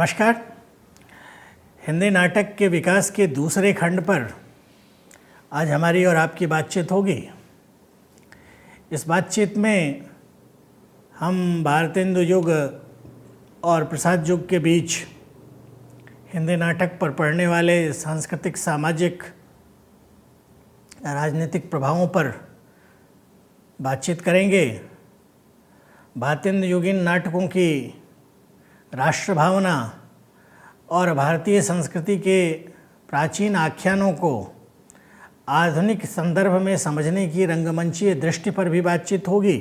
नमस्कार। हिंदी नाटक के विकास के दूसरे खंड पर आज हमारी और आपकी बातचीत होगी। इस बातचीत में हम भारतेंदु युग और प्रसाद युग के बीच हिंदी नाटक पर पड़ने वाले सांस्कृतिक, सामाजिक, राजनीतिक प्रभावों पर बातचीत करेंगे। भारतेंदु युगीन नाटकों की राष्ट्र भावना और भारतीय संस्कृति के प्राचीन आख्यानों को आधुनिक संदर्भ में समझने की रंगमंचीय दृष्टि पर भी बातचीत होगी।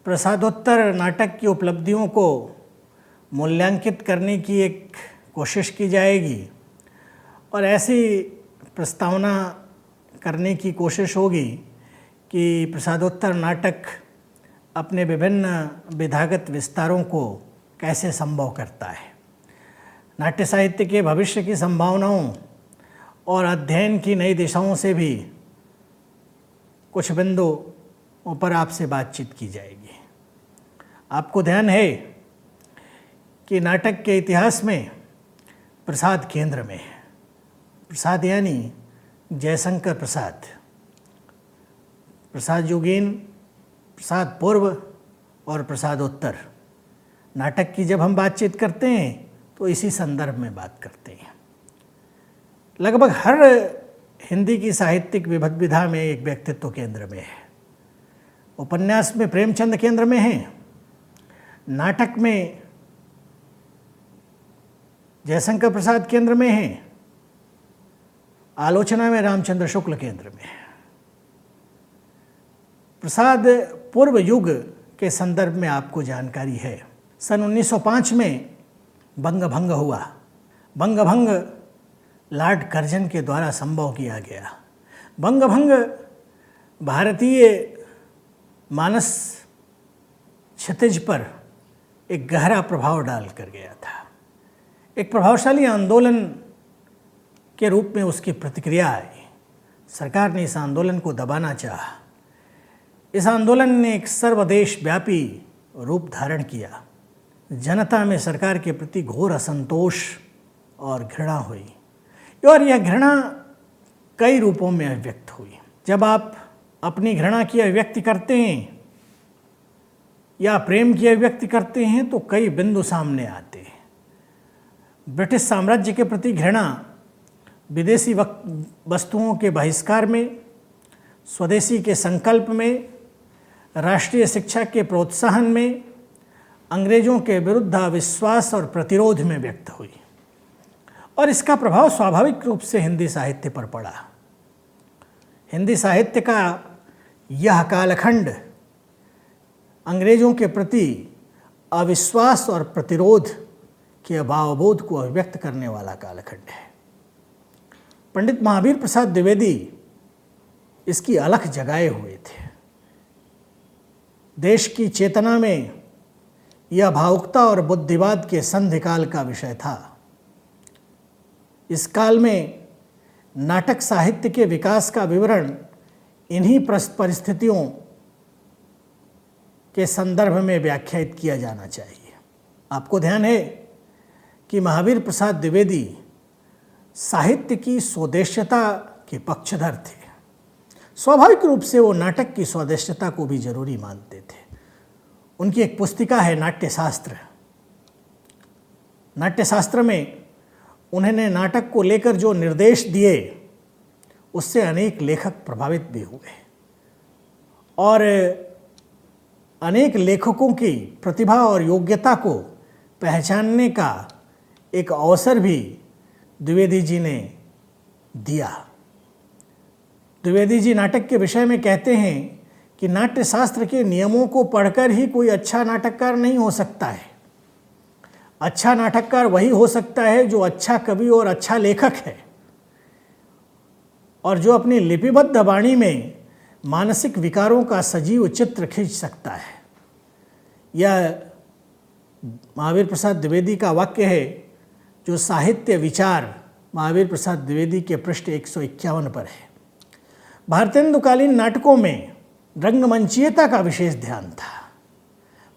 प्रसादोत्तर नाटक की उपलब्धियों को मूल्यांकित करने की एक कोशिश की जाएगी और ऐसी प्रस्तावना करने की कोशिश होगी कि प्रसादोत्तर नाटक अपने विभिन्न विधागत विस्तारों को कैसे संभव करता है। नाट्य साहित्य के भविष्य की संभावनाओं और अध्ययन की नई दिशाओं से भी कुछ बिंदुओं पर आपसे बातचीत की जाएगी। आपको ध्यान है कि नाटक के इतिहास में प्रसाद केंद्र में है। प्रसाद यानी जयशंकर प्रसाद, प्रसाद युगीन, प्रसाद पूर्व और प्रसादोत्तर। नाटक की जब हम बातचीत करते हैं तो इसी संदर्भ में बात करते हैं। लगभग हर हिंदी की साहित्यिक विधा में एक व्यक्तित्व केंद्र में है। उपन्यास में प्रेमचंद केंद्र में है, नाटक में जयशंकर प्रसाद केंद्र में है, आलोचना में रामचंद्र शुक्ल केंद्र में है। प्रसाद पूर्व युग के संदर्भ में आपको जानकारी है। सन 1905 में बंगभंग हुआ। बंगभंग लॉर्ड कर्जन के द्वारा संभव किया गया। बंगभंग भारतीय मानस क्षितिज पर एक गहरा प्रभाव डाल कर गया था। एक प्रभावशाली आंदोलन के रूप में उसकी प्रतिक्रिया आई। सरकार ने इस आंदोलन को दबाना चाहा। इस आंदोलन ने एक सर्वदेश व्यापी रूप धारण किया। जनता में सरकार के प्रति घोर असंतोष और घृणा हुई और यह घृणा कई रूपों में अभिव्यक्त हुई। जब आप अपनी घृणा की अभिव्यक्ति करते हैं या प्रेम की अभिव्यक्ति करते हैं तो कई बिंदु सामने आते हैं। ब्रिटिश साम्राज्य के प्रति घृणा विदेशी वस्तुओं के बहिष्कार में, स्वदेशी के संकल्प में, राष्ट्रीय शिक्षा के प्रोत्साहन में, अंग्रेजों के विरुद्ध अविश्वास और प्रतिरोध में व्यक्त हुई और इसका प्रभाव स्वाभाविक रूप से हिंदी साहित्य पर पड़ा। हिंदी साहित्य का यह कालखंड अंग्रेजों के प्रति अविश्वास और प्रतिरोध के भावबोध को अभिव्यक्त करने वाला कालखंड है। पंडित महावीर प्रसाद द्विवेदी इसकी अलख जगाए हुए थे। देश की चेतना में यह भावुकता और बुद्धिवाद के संधिकाल का विषय था। इस काल में नाटक साहित्य के विकास का विवरण इन्हीं परिस्थितियों के संदर्भ में व्याख्यायित किया जाना चाहिए। आपको ध्यान है कि महावीर प्रसाद द्विवेदी साहित्य की स्वदेश्यता के पक्षधर थे। स्वाभाविक रूप से वो नाटक की स्वदेश्यता को भी जरूरी मानते थे। उनकी एक पुस्तिका है नाट्यशास्त्र। नाट्यशास्त्र में उन्होंने नाटक को लेकर जो निर्देश दिए उससे अनेक लेखक प्रभावित भी हुए और अनेक लेखकों की प्रतिभा और योग्यता को पहचानने का एक अवसर भी द्विवेदी जी ने दिया। द्विवेदी जी नाटक के विषय में कहते हैं कि नाट्यशास्त्र के नियमों को पढ़कर ही कोई अच्छा नाटककार नहीं हो सकता है। अच्छा नाटककार वही हो सकता है जो अच्छा कवि और अच्छा लेखक है और जो अपनी लिपिबद्ध वाणी में मानसिक विकारों का सजीव चित्र खींच सकता है। यह महावीर प्रसाद द्विवेदी का वाक्य है जो साहित्य विचार महावीर प्रसाद द्विवेदी के पृष्ठ 151 पर है। भारतेंदुकालीन नाटकों में रंगमंचीयता का विशेष ध्यान था।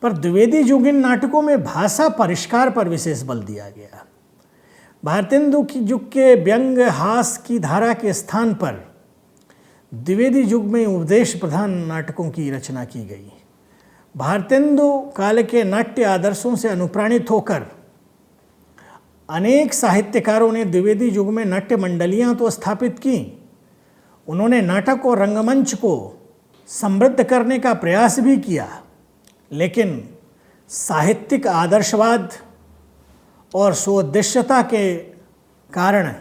पर द्विवेदी युगीन नाटकों में भाषा परिष्कार पर विशेष बल दिया गया। भारतेंदु की युग के व्यंग हास की धारा के स्थान पर द्विवेदी युग में उपदेश प्रधान नाटकों की रचना की गई। भारतेंदु काल के नाट्य आदर्शों से अनुप्राणित होकर अनेक साहित्यकारों ने द्विवेदी युग में नाट्य मंडलियाँ तो स्थापित की, उन्होंने नाटक और रंगमंच को समृद्ध करने का प्रयास भी किया, लेकिन साहित्यिक आदर्शवाद और स्वोद्देश्यता के कारण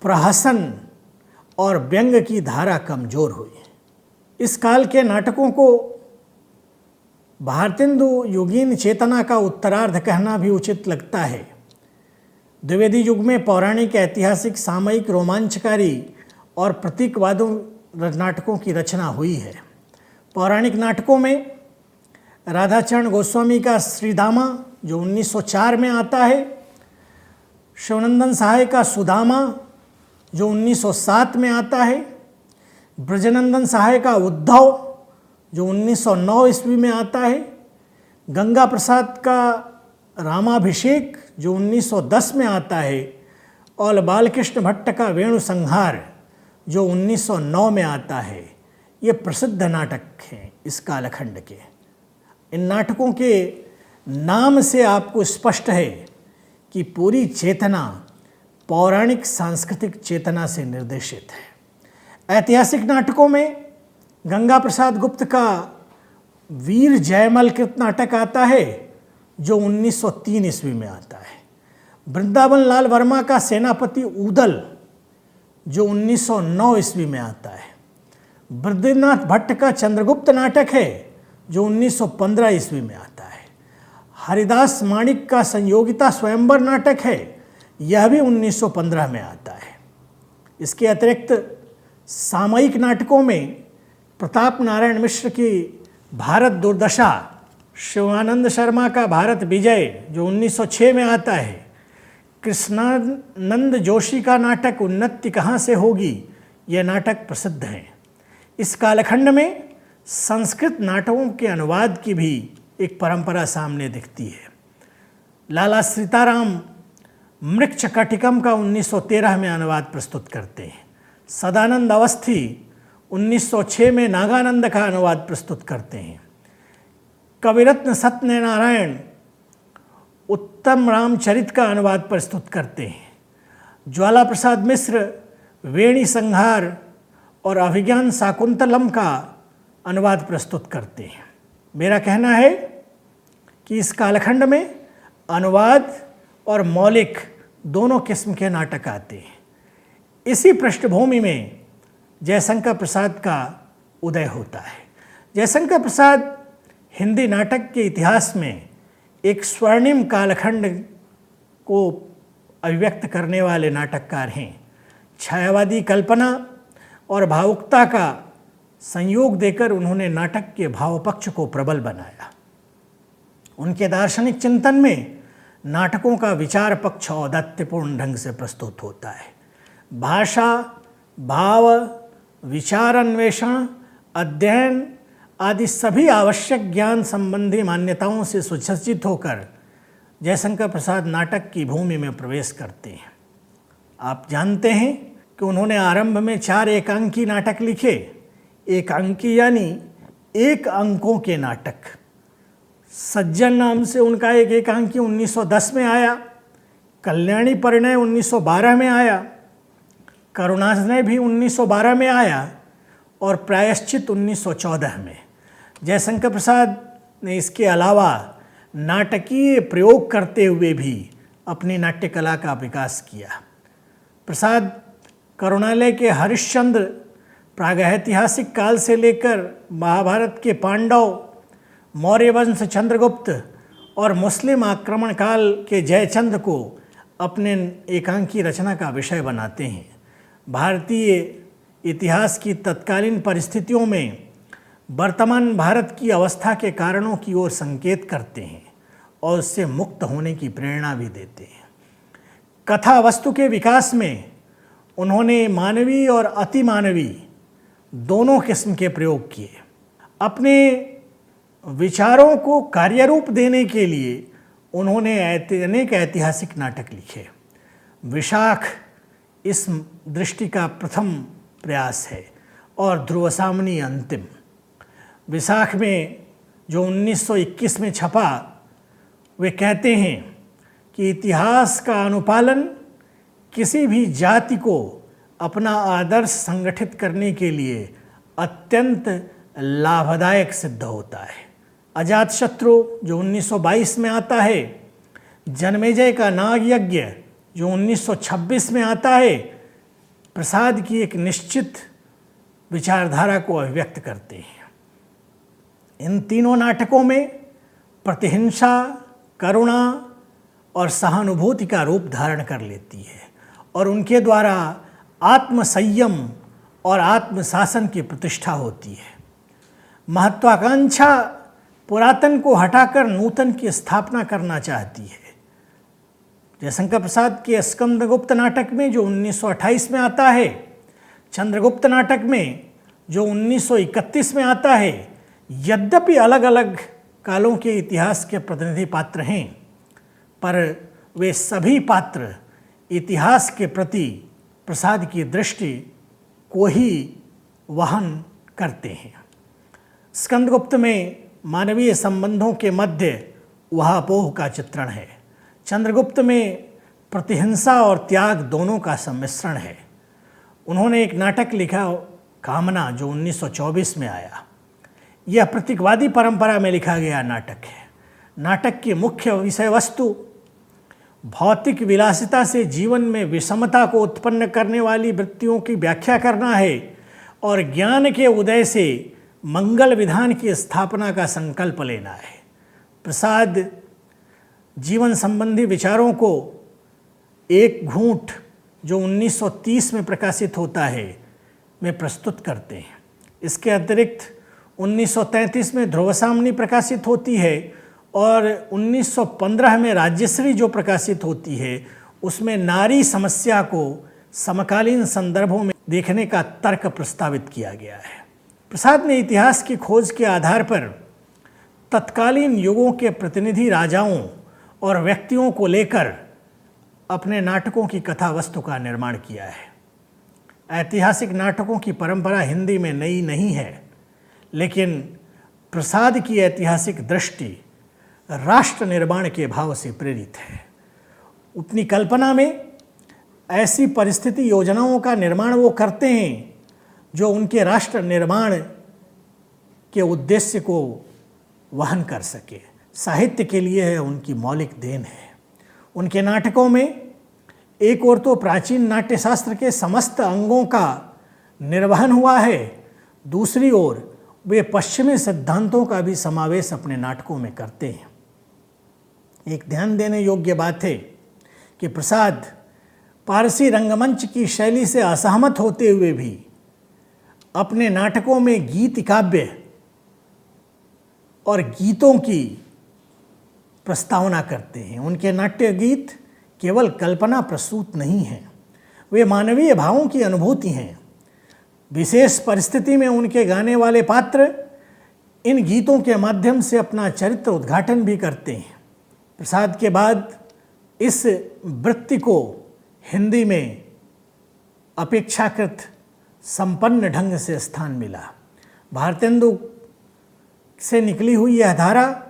प्रहसन और व्यंग की धारा कमजोर हुई। इस काल के नाटकों को भारतेंदु युगीन चेतना का उत्तरार्ध कहना भी उचित लगता है। द्विवेदी युग में पौराणिक, ऐतिहासिक, सामयिक, रोमांचकारी और प्रतीकवादों नाटकों की रचना हुई है। पौराणिक नाटकों में राधाचरण गोस्वामी का श्रीदामा जो 1904 में आता है, शिवनंदन सहाय का सुदामा जो 1907 में आता है, ब्रजनंदन सहाय का उद्धव जो 1909 ईस्वी में आता है, गंगा प्रसाद का रामाभिषेक जो 1910 में आता है और बालकृष्ण भट्ट का वेणु संहार जो 1909 में आता है। ये प्रसिद्ध नाटक हैं इस कालखंड के। इन नाटकों के नाम से आपको स्पष्ट है कि पूरी चेतना पौराणिक सांस्कृतिक चेतना से निर्देशित है। ऐतिहासिक नाटकों में गंगा प्रसाद गुप्त का वीर जयमल कृत नाटक आता है जो 1903 ईस्वी में आता है। वृंदावन लाल वर्मा का सेनापति ऊदल जो 1909 ईस्वी में आता है। बद्रीनाथ भट्ट का चंद्रगुप्त नाटक है जो 1915 ईस्वी में आता है। हरिदास माणिक का संयोगिता स्वयंवर नाटक है, यह भी 1915 में आता है। इसके अतिरिक्त सामयिक नाटकों में प्रताप नारायण मिश्र की भारत दुर्दशा, शिवानंद शर्मा का भारत विजय जो 1906 में आता है, कृष्णानंद जोशी का नाटक उन्नति कहाँ से होगी, यह नाटक प्रसिद्ध हैं। इस कालखंड में संस्कृत नाटकों के अनुवाद की भी एक परंपरा सामने दिखती है। लाला सीताराम मृक्षकटिकम का 1913 में अनुवाद प्रस्तुत करते हैं। सदानंद अवस्थी 1906 में नागानंद का अनुवाद प्रस्तुत करते हैं। कविरत्न सत्यनारायण उत्तम रामचरित का अनुवाद प्रस्तुत करते हैं। ज्वाला प्रसाद मिश्र वेणी संहार और अभिज्ञान शाकुंतलम का अनुवाद प्रस्तुत करते हैं। मेरा कहना है कि इस कालखंड में अनुवाद और मौलिक दोनों किस्म के नाटक आते हैं। इसी पृष्ठभूमि में जयशंकर प्रसाद का उदय होता है। जयशंकर प्रसाद हिंदी नाटक के इतिहास में एक स्वर्णिम कालखंड को अभिव्यक्त करने वाले नाटककार हैं। छायावादी कल्पना और भावुकता का संयोग देकर उन्होंने नाटक के भावपक्ष को प्रबल बनाया। उनके दार्शनिक चिंतन में नाटकों का विचार पक्ष औदात्यपूर्ण ढंग से प्रस्तुत होता है। भाषा, भाव, विचार अन्वेषण, अध्ययन आदि सभी आवश्यक ज्ञान संबंधी मान्यताओं से सुसज्जित होकर जयशंकर प्रसाद नाटक की भूमि में प्रवेश करते हैं। आप जानते हैं कि उन्होंने आरंभ में 4 एकांकी नाटक लिखे। एकांकी यानी 1 अंकों के नाटक। सज्जन नाम से उनका एक एकांकी 1910 में आया। कल्याणी परिणय 1912 में आया। करुणाजनय भी 1912 में आया और प्रायश्चित 1914 में। जयशंकर प्रसाद ने इसके अलावा नाटकीय प्रयोग करते हुए भी अपनी नाट्य कला का विकास किया। प्रसाद करुणालय के हरिश्चंद्र, प्रागैतिहासिक काल से लेकर महाभारत के पांडव, मौर्य वंश चंद्रगुप्त और मुस्लिम आक्रमण काल के जयचंद्र को अपने एकांकी रचना का विषय बनाते हैं। भारतीय इतिहास की तत्कालीन परिस्थितियों में वर्तमान भारत की अवस्था के कारणों की ओर संकेत करते हैं और उससे मुक्त होने की प्रेरणा भी देते हैं। कथा वस्तु के विकास में उन्होंने मानवीय और अतिमानवीय दोनों किस्म के प्रयोग किए। अपने विचारों को कार्यरूप देने के लिए उन्होंने अनेक ऐतिहासिक नाटक लिखे। विशाख इस दृष्टि का प्रथम प्रयास है और ध्रुवसामनी अंतिम। विशाख में जो 1921 में छपा, वे कहते हैं कि इतिहास का अनुपालन किसी भी जाति को अपना आदर्श संगठित करने के लिए अत्यंत लाभदायक सिद्ध होता है। अजातशत्रु जो 1922 में आता है, जन्मेजय का नाग यज्ञ जो 1926 में आता है, प्रसाद की एक निश्चित विचारधारा को अभिव्यक्त करते हैं। इन तीनों नाटकों में प्रतिहिंसा, करुणा और सहानुभूति का रूप धारण कर लेती है और उनके द्वारा आत्मसंयम और आत्मशासन की प्रतिष्ठा होती है। महत्वाकांक्षा पुरातन को हटाकर नूतन की स्थापना करना चाहती है। जयशंकर प्रसाद के स्कंदगुप्त नाटक में जो 1928 में आता है, चंद्रगुप्त नाटक में जो 1931 में आता है, यद्यपि अलग अलग कालों के इतिहास के प्रतिनिधि पात्र हैं, पर वे सभी पात्र इतिहास के प्रति प्रसाद की दृष्टि को ही वहन करते हैं। स्कंदगुप्त में मानवीय संबंधों के मध्य उहापोह का चित्रण है। चंद्रगुप्त में प्रतिहिंसा और त्याग दोनों का सम्मिश्रण है। उन्होंने एक नाटक लिखा, कामना, जो 1924 में आया। यह प्रतीकवादी परंपरा में लिखा गया नाटक है। नाटक की मुख्य विषय वस्तु भौतिक विलासिता से जीवन में विषमता को उत्पन्न करने वाली वृत्तियों की व्याख्या करना है और ज्ञान के उदय से मंगल विधान की स्थापना का संकल्प लेना है। प्रसाद जीवन संबंधी विचारों को एक घूंट जो 1930 में प्रकाशित होता है में प्रस्तुत करते हैं। इसके अतिरिक्त 1933 में ध्रुवसामनी प्रकाशित होती है और 1915 में राज्यश्री जो प्रकाशित होती है, उसमें नारी समस्या को समकालीन संदर्भों में देखने का तर्क प्रस्तावित किया गया है। प्रसाद ने इतिहास की खोज के आधार पर तत्कालीन युगों के प्रतिनिधि राजाओं और व्यक्तियों को लेकर अपने नाटकों की कथा वस्तु का निर्माण किया है। ऐतिहासिक नाटकों की परंपरा हिंदी में नई नहीं है, लेकिन प्रसाद की ऐतिहासिक दृष्टि राष्ट्र निर्माण के भाव से प्रेरित है। अपनी कल्पना में ऐसी परिस्थिति योजनाओं का निर्माण वो करते हैं जो उनके राष्ट्र निर्माण के उद्देश्य को वहन कर सके। साहित्य के लिए है उनकी मौलिक देन है। उनके नाटकों में एक ओर तो प्राचीन नाट्यशास्त्र के समस्त अंगों का निर्वहन हुआ है, दूसरी ओर वे पश्चिमी सिद्धांतों का भी समावेश अपने नाटकों में करते हैं। एक ध्यान देने योग्य बात है कि प्रसाद पारसी रंगमंच की शैली से असहमत होते हुए भी अपने नाटकों में गीत काव्य और गीतों की प्रस्तावना करते हैं। उनके नाट्य गीत केवल कल्पना प्रसूत नहीं हैं, वे मानवीय भावों की अनुभूति हैं। विशेष परिस्थिति में उनके गाने वाले पात्र इन गीतों के माध्यम से अपना चरित्र उद्घाटन भी करते हैं। प्रसाद के बाद इस वृत्ति को हिंदी में अपेक्षाकृत संपन्न ढंग से स्थान मिला। भारतेंदु से निकली हुई यह धारा,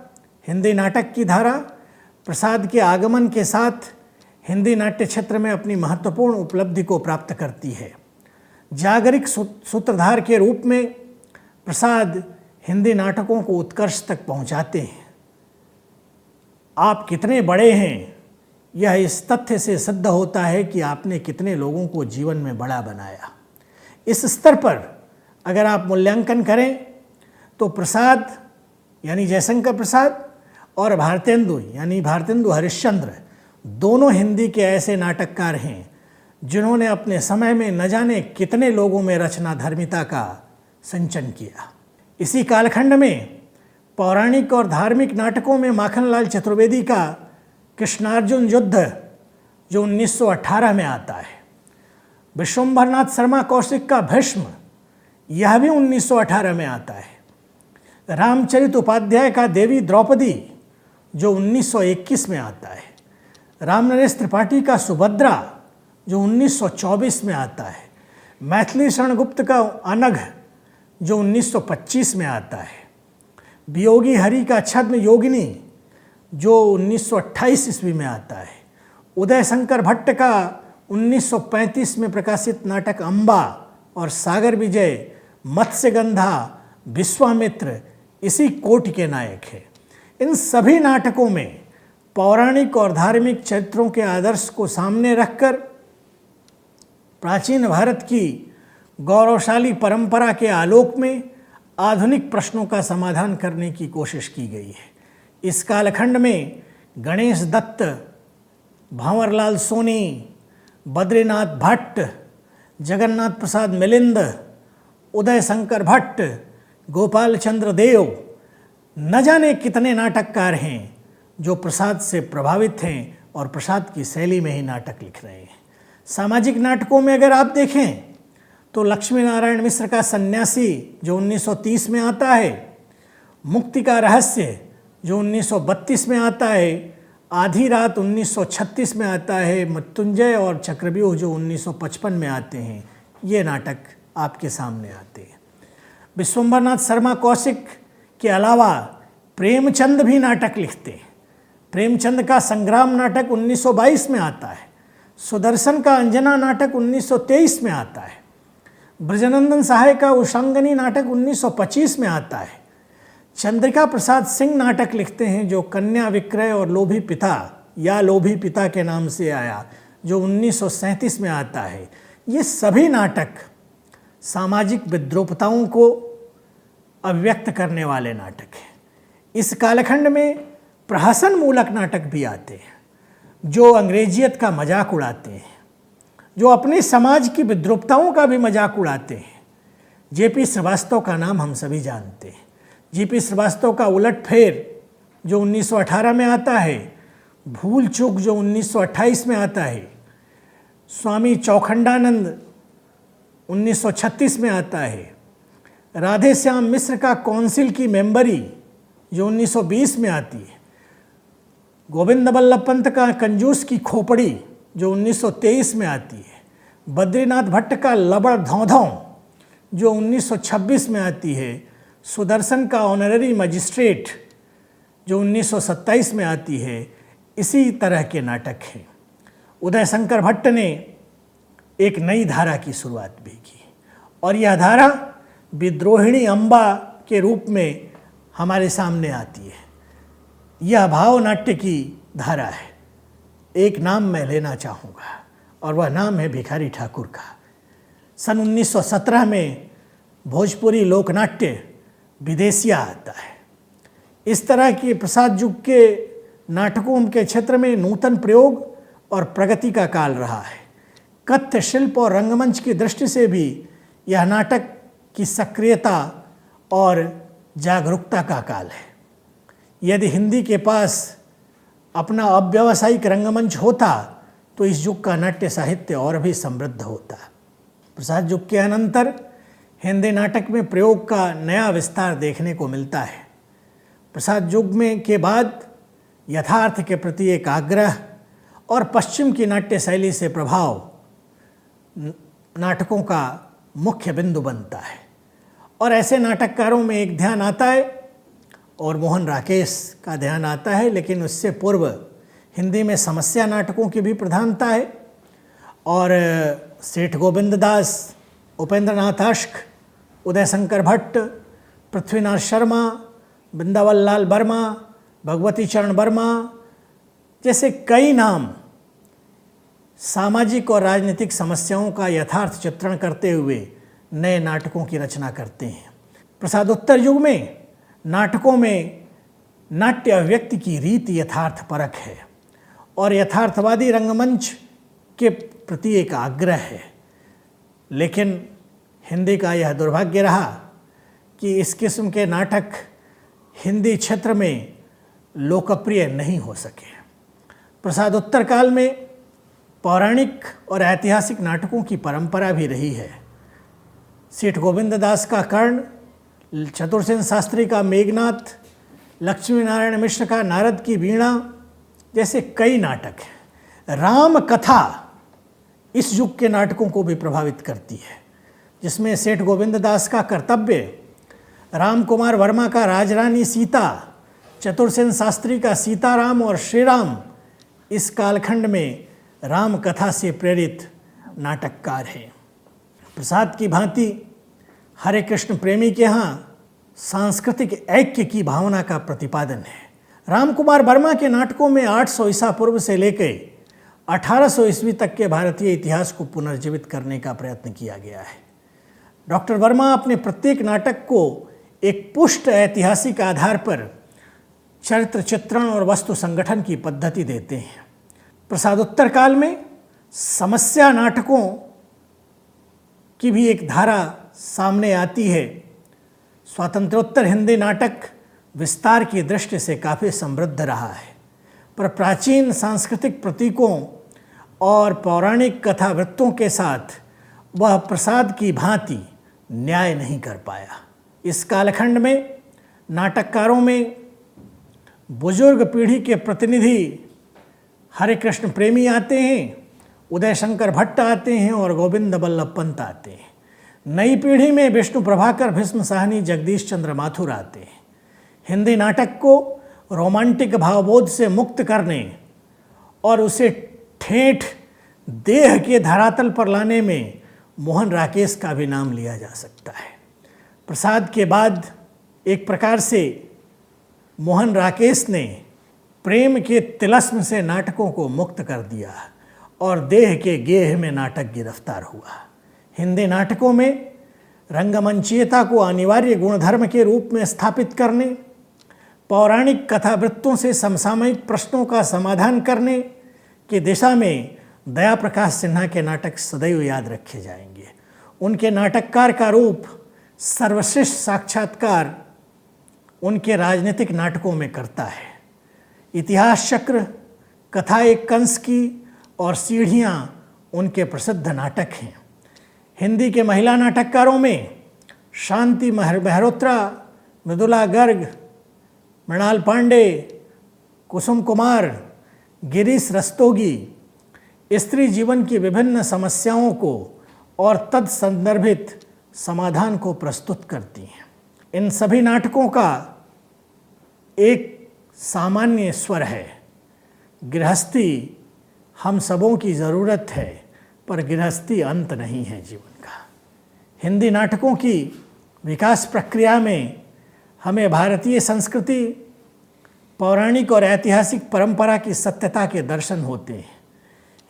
हिंदी नाटक की धारा, प्रसाद के आगमन के साथ हिंदी नाट्य क्षेत्र में अपनी महत्वपूर्ण उपलब्धि को प्राप्त करती है। जागरिक सूत्रधार के रूप में प्रसाद हिंदी नाटकों को उत्कर्ष तक पहुंचाते हैं। आप कितने बड़े हैं, यह इस तथ्य से सिद्ध होता है कि आपने कितने लोगों को जीवन में बड़ा बनाया। इस स्तर पर अगर आप मूल्यांकन करें तो प्रसाद यानी जयशंकर प्रसाद और भारतेंदु यानी भारतेंदु हरिश्चंद्र दोनों हिंदी के ऐसे नाटककार हैं जिन्होंने अपने समय में न जाने कितने लोगों में रचना धर्मिता का संचन किया। इसी कालखंड में पौराणिक और धार्मिक नाटकों में माखनलाल चतुर्वेदी का कृष्णार्जुन युद्ध जो 1918 में आता है, विश्वंभरनाथ शर्मा कौशिक का भीष्म, यह भी 1918 में आता है। रामचरित उपाध्याय का देवी द्रौपदी जो 1921 में आता है, रामनरेश त्रिपाठी का सुभद्रा जो 1924 में आता है, मैथिली शरण गुप्त का अनघ जो 1925 में आता है, वियोगी हरि का छद्म योगिनी जो 1928 ईस्वी में आता है, उदय शंकर भट्ट का 1935 में प्रकाशित नाटक अम्बा और सागर विजय, मत्स्यगंधा, विश्वामित्र इसी कोटि के नायक है। इन सभी नाटकों में पौराणिक और धार्मिक चरित्रों के आदर्श को सामने रखकर प्राचीन भारत की गौरवशाली परंपरा के आलोक में आधुनिक प्रश्नों का समाधान करने की कोशिश की गई है। इस कालखंड में गणेश दत्त, भंवरलाल सोनी, बद्रीनाथ भट्ट, जगन्नाथ प्रसाद मिलिंद, उदय शंकर भट्ट, गोपाल चंद्र देव, न जाने कितने नाटककार हैं जो प्रसाद से प्रभावित हैं और प्रसाद की शैली में ही नाटक लिख रहे हैं। सामाजिक नाटकों में अगर आप देखें तो लक्ष्मी नारायण मिश्र का सन्यासी जो 1930 में आता है, मुक्ति का रहस्य जो 1932 में आता है, आधी रात 1936 में आता है, मृत्युंजय और चक्रव्यूह जो 1955 में आते हैं, ये नाटक आपके सामने आते हैं। विश्वंभरनाथ शर्मा कौशिक के अलावा प्रेमचंद भी नाटक लिखते हैं। प्रेमचंद का संग्राम नाटक 1922 में आता है, सुदर्शन का अंजना नाटक 1923 में आता है, ब्रजनंदन सहाय का उषांगनी नाटक 1925 में आता है, चंद्रिका प्रसाद सिंह नाटक लिखते हैं जो कन्या विक्रय और लोभी पिता या लोभी पिता के नाम से आया जो 1937 में आता है। ये सभी नाटक सामाजिक विद्रूपताओं को अभिव्यक्त करने वाले नाटक हैं। इस कालखंड में प्रहसन मूलक नाटक भी आते हैं जो अंग्रेजियत का मजाक उड़ाते हैं, जो अपने समाज की विद्रूपताओं का भी मजाक उड़ाते हैं। जेपी श्रीवास्तव का नाम हम सभी जानते हैं। जेपी श्रीवास्तव का उलटफेर जो 1918 में आता है, भूल चूक जो 1928 में आता है, स्वामी चौखंडानंद 1936 में आता है, राधे श्याम मिश्र का कौंसिल की मेंबरी जो 1920 में आती है, गोविंद बल्लभ पंत का कंजूस की खोपड़ी जो 1923 में आती है, बद्रीनाथ भट्ट का लबड़ धौधौ जो 1926 में आती है, सुदर्शन का ऑनररी मजिस्ट्रेट जो 1927 में आती है, इसी तरह के नाटक हैं। उदय शंकर भट्ट ने एक नई धारा की शुरुआत भी की और यह धारा विद्रोहिणी अम्बा के रूप में हमारे सामने आती है। यह भाव नाट्य की धारा है। एक नाम मैं लेना चाहूँगा और वह नाम है भिखारी ठाकुर का। सन 1917 में भोजपुरी लोकनाट्य विदेशिया आता है। इस तरह के प्रसाद युग के नाटकों के क्षेत्र में नूतन प्रयोग और प्रगति का काल रहा है। कथ्य शिल्प और रंगमंच की दृष्टि से भी यह नाटक की सक्रियता और जागरूकता का काल है। यदि हिंदी के पास अपना अव्यावसायिक रंगमंच होता तो इस युग का नाट्य साहित्य और भी समृद्ध होता। प्रसाद युग के अनंतर हिंदी नाटक में प्रयोग का नया विस्तार देखने को मिलता है। प्रसाद युग में के बाद यथार्थ के प्रति एक आग्रह और पश्चिम की नाट्य शैली से प्रभाव नाटकों का मुख्य बिंदु बनता है और ऐसे नाटककारों में एक ध्यान आता है और मोहन राकेश का ध्यान आता है, लेकिन उससे पूर्व हिंदी में समस्या नाटकों की भी प्रधानता है और सेठ गोविंद दास, उपेंद्र नाथ अश्क, उदय शंकर भट्ट, पृथ्वीनाथ शर्मा, वृंदावन लाल वर्मा, भगवती चरण वर्मा जैसे कई नाम सामाजिक और राजनीतिक समस्याओं का यथार्थ चित्रण करते हुए नए नाटकों की रचना करते हैं। प्रसादोत्तर युग में नाटकों में नाट्य अभिव्यक्ति की रीति यथार्थ परक है और यथार्थवादी रंगमंच के प्रति एक आग्रह है, लेकिन हिंदी का यह दुर्भाग्य रहा कि इस किस्म के नाटक हिंदी क्षेत्र में लोकप्रिय नहीं हो सके। प्रसादोत्तर काल में पौराणिक और ऐतिहासिक नाटकों की परंपरा भी रही है। सेठ गोविंद दास का कर्ण, चतुरसेन शास्त्री का मेघनाथ, लक्ष्मी नारायण मिश्र का नारद की वीणा जैसे कई नाटक हैं। राम कथा इस युग के नाटकों को भी प्रभावित करती है, जिसमें सेठ गोविंद दास का कर्तव्य, राम कुमार वर्मा का राजरानी सीता, चतुरसेन शास्त्री का सीताराम और श्री राम इस कालखंड में राम कथा से प्रेरित नाटककार हैं। प्रसाद की भांति हरे कृष्ण प्रेमी के यहाँ सांस्कृतिक ऐक्य की भावना का प्रतिपादन है। राम कुमार वर्मा के नाटकों में 800 ईसा पूर्व से लेकर 1800 ईस्वी तक के भारतीय इतिहास को पुनर्जीवित करने का प्रयत्न किया गया है। डॉक्टर वर्मा अपने प्रत्येक नाटक को एक पुष्ट ऐतिहासिक आधार पर चरित्र चित्रण और वस्तु संगठन की पद्धति देते हैं। प्रसादोत्तर काल में समस्या नाटकों की भी एक धारा सामने आती है। स्वातंत्रोत्तर हिंदी नाटक विस्तार की दृष्टि से काफ़ी समृद्ध रहा है, पर प्राचीन सांस्कृतिक प्रतीकों और पौराणिक कथावृत्तों के साथ वह प्रसाद की भांति न्याय नहीं कर पाया। इस कालखंड में नाटककारों में बुजुर्ग पीढ़ी के प्रतिनिधि हरे कृष्ण प्रेमी आते हैं, उदय शंकर भट्ट आते हैं और गोविंद बल्लभ पंत आते हैं। नई पीढ़ी में विष्णु प्रभाकर, भीष्म साहनी, जगदीश चंद्र माथुर आते हैं। हिंदी नाटक को रोमांटिक भावबोध से मुक्त करने और उसे ठेठ देह के धरातल पर लाने में मोहन राकेश का भी नाम लिया जा सकता है। प्रसाद के बाद एक प्रकार से मोहन राकेश ने प्रेम के तिलस्म से नाटकों को मुक्त कर दिया और देह के गेह में नाटक गिरफ्तार हुआ। हिंदी नाटकों में रंगमंचीयता को अनिवार्य गुणधर्म के रूप में स्थापित करने, पौराणिक कथावृत्तों से समसामयिक प्रश्नों का समाधान करने की दिशा में दया प्रकाश सिन्हा के नाटक सदैव याद रखे जाएंगे। उनके नाटककार का रूप सर्वश्रेष्ठ साक्षात्कार उनके राजनीतिक नाटकों में करता है। इतिहास चक्र, कथा एक कंस की और सीढ़ियाँ उनके प्रसिद्ध नाटक हैं। हिंदी के महिला नाटककारों में शांति मेहरोत्रा, मृदुला गर्ग, मृणाल पांडे, कुसुम कुमार, गिरीश रस्तोगी स्त्री जीवन की विभिन्न समस्याओं को और तत्संदर्भित समाधान को प्रस्तुत करती हैं। इन सभी नाटकों का एक सामान्य स्वर है, गृहस्थी हम सबों की ज़रूरत है, पर गृहस्थी अंत नहीं है जीवन का। हिंदी नाटकों की विकास प्रक्रिया में हमें भारतीय संस्कृति, पौराणिक और ऐतिहासिक परंपरा की सत्यता के दर्शन होते हैं।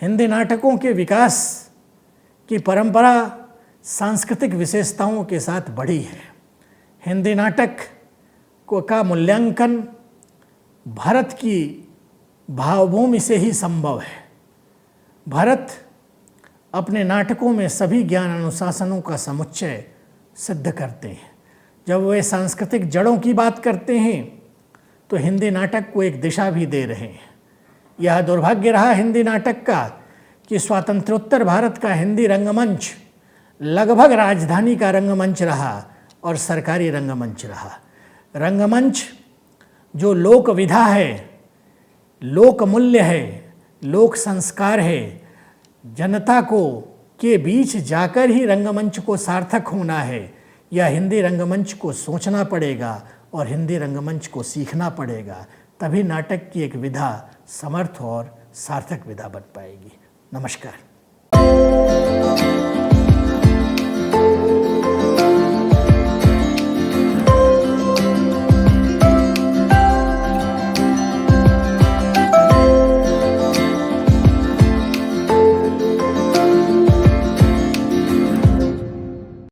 हिंदी नाटकों के विकास की परंपरा सांस्कृतिक विशेषताओं के साथ बढ़ी है। हिंदी नाटक का मूल्यांकन भारत की भावभूमि से ही संभव है। भारत अपने नाटकों में सभी ज्ञान अनुशासनों का समुच्चय सिद्ध करते हैं। जब वे सांस्कृतिक जड़ों की बात करते हैं तो हिंदी नाटक को एक दिशा भी दे रहे हैं। यह दुर्भाग्य रहा हिंदी नाटक का कि स्वातंत्रोत्तर भारत का हिंदी रंगमंच लगभग राजधानी का रंगमंच रहा और सरकारी रंगमंच रहा। रंगमंच जो लोक विधा है, लोक मूल्य है, लोक संस्कार है, जनता को के बीच जाकर ही रंगमंच को सार्थक होना है, या हिंदी रंगमंच को सोचना पड़ेगा और हिंदी रंगमंच को सीखना पड़ेगा, तभी नाटक की एक विधा समर्थ और सार्थक विधा बन पाएगी। नमस्कार।